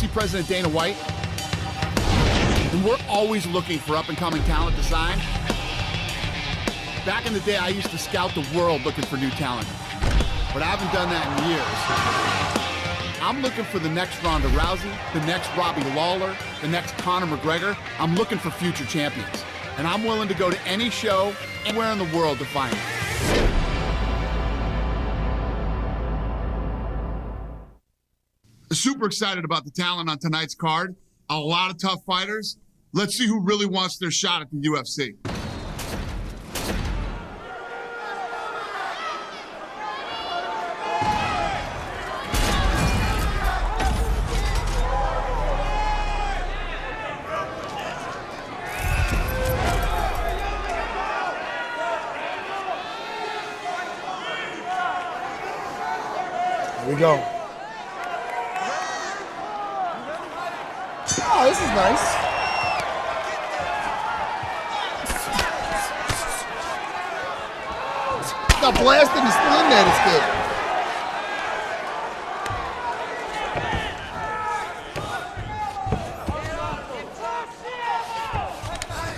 UFC president Dana White, and we're always looking for up-and-coming talent to sign. Back in the day, I used to scout the world looking for new talent, but I haven't done that in years. I'm looking for the next Ronda Rousey, the next Robbie Lawler, the next Conor McGregor. I'm looking for future champions, and I'm willing to go to any show anywhere in the world to find them. Super excited about the talent on tonight's card. A lot of tough fighters. Let's see who really wants their shot at the UFC. Here we go. Oh, this is nice. Got blasted and still in there, this kid.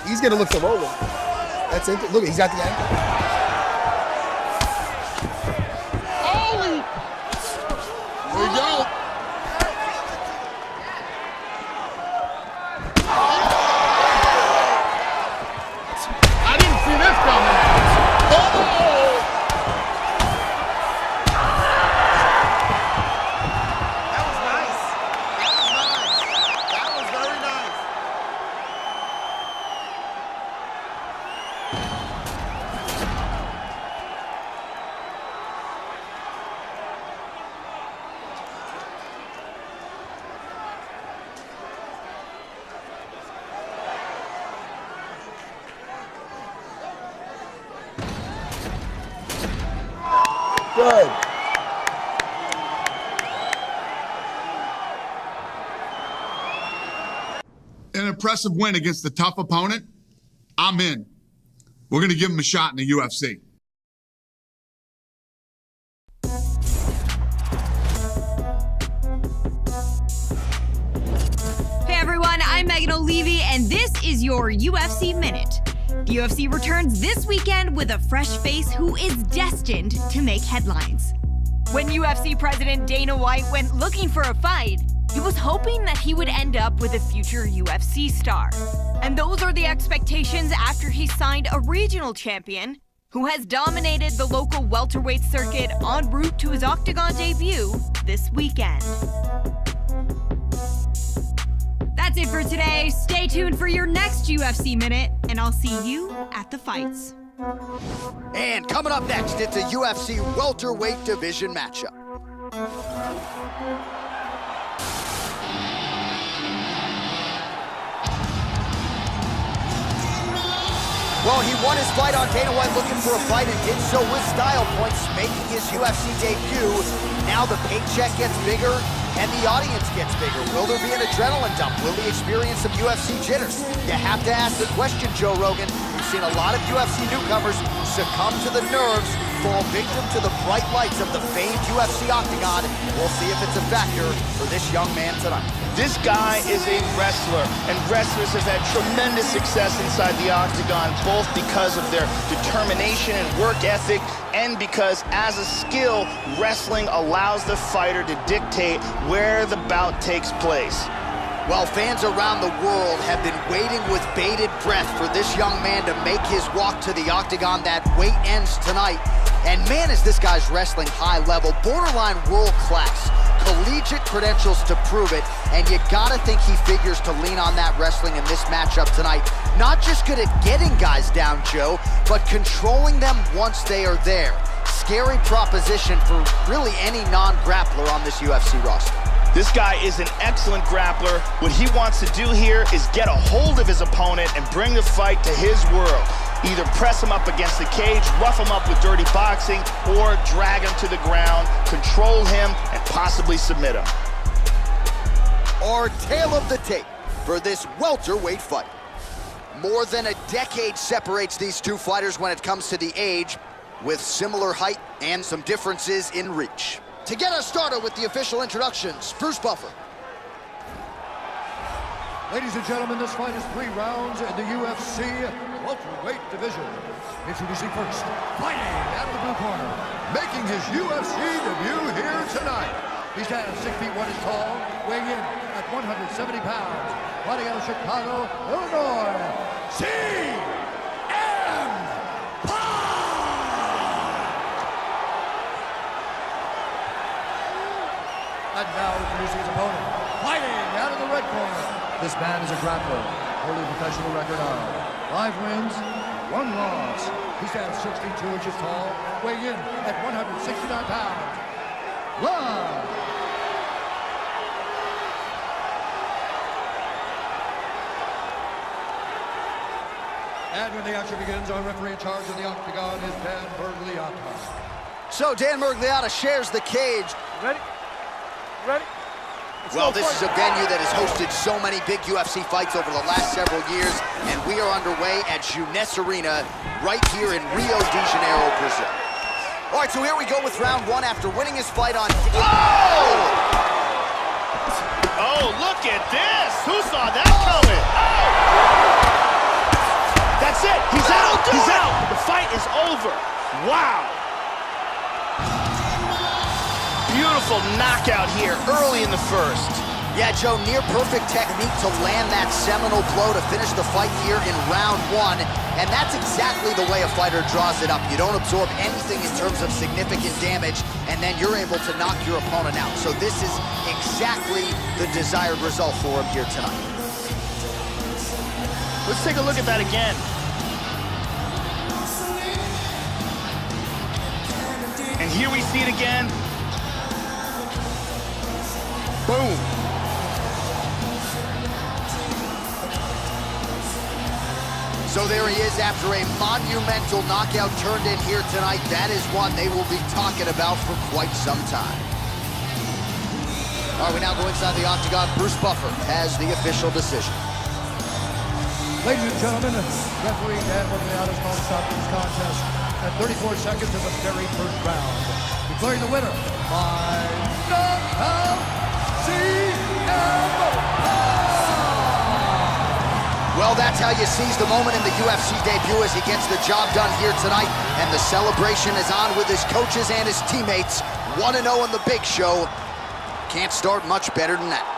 He's gonna look to roll him. That's it. Look, he's got the ankle. Holy! There you go. Good. An impressive win against a tough opponent. I'm in. We're going to give him a shot in the UFC. Hey everyone, I'm Megan O'Leary, and this is your UFC Minute. The UFC returns this weekend with a fresh face who is destined to make headlines. When UFC President Dana White went looking for a fight, he was hoping that he would end up with a future UFC star. And those are the expectations after he signed a regional champion who has dominated the local welterweight circuit en route to his Octagon debut this weekend. That's it for today. Stay tuned for your next UFC Minute, and I'll see you at the fights. And coming up next, it's a UFC welterweight division matchup. Well, he won his fight on Dana White looking for a fight and did so with style points, making his UFC debut. Now the paycheck gets bigger and the audience gets bigger. Will there be an adrenaline dump? Will he experience some UFC jitters? You have to ask the question, Joe Rogan. We've seen a lot of UFC newcomers succumb to the nerves, fall victim to the bright lights of the famed UFC Octagon. We'll see if it's a factor for this young man tonight. This guy is a wrestler, and wrestlers have had tremendous success inside the Octagon, both because of their determination and work ethic, and because, as a skill, wrestling allows the fighter to dictate where the bout takes place. Well, fans around the world have been waiting with bated breath for this young man to make his walk to the Octagon. That wait ends tonight. And man, is this guy's wrestling high level, borderline world class. Collegiate credentials to prove it, and you gotta think he figures to lean on that wrestling in this matchup tonight. Not just good at getting guys down, Joe, but controlling them once they are there. Scary proposition for really any non-grappler on this UFC roster. This guy is an excellent grappler. What he wants to do here is get a hold of his opponent and bring the fight to his world. Either press him up against the cage, rough him up with dirty boxing, or drag him to the ground, control him, and possibly submit him. Our tale of the tape for this welterweight fight. More than a decade separates these two fighters when it comes to the age, with similar height and some differences in reach. To get us started with the official introductions, Bruce Buffer. Ladies and gentlemen, this fight is 3 rounds in the UFC welterweight division. Introducing first, fighting out of the blue corner, making his UFC debut here tonight. He stands 6 feet 1 inch tall, weighing in at 170 pounds. Fighting out of Chicago, Illinois, CM And now introducing his opponent, fighting out of the red corner. This man is a grappler, holding a professional record of 5 wins, 1 loss. He stands 6 feet 2 inches tall, weighing in at 169 pounds. Live. And when the action begins, our referee in charge of the octagon is Dan Bergliata. So Dan Bergliata shares the cage. Ready? Ready? Well, this is a venue that has hosted so many big UFC fights over the last several years, and we are underway at Jeunesse Arena right here in Rio de Janeiro, Brazil. All right, so here we go with round 1 after winning his fight on... Oh, look at this! Who saw that coming? Oh! That's it! He's out! He's out! The fight is over. Wow! Beautiful knockout here early in the first. Yeah, Joe, near perfect technique to land that seminal blow to finish the fight here in round 1. And that's exactly the way a fighter draws it up. You don't absorb anything in terms of significant damage, and then you're able to knock your opponent out. So this is exactly the desired result for him here tonight. Let's take a look at that again. And here we see it again. Boom. So there he is after a monumental knockout turned in here tonight. That is one they will be talking about for quite some time. All right, we now go inside the octagon. Bruce Buffer has the official decision. Ladies and gentlemen, referee Dan Bergliata is going to stop this contest at 34 seconds of the very first round. Declaring the winner by knockout, CM. Well, that's how you seize the moment in the UFC debut as he gets the job done here tonight. And the celebration is on with his coaches and his teammates. 1-0 in the big show. Can't start much better than that.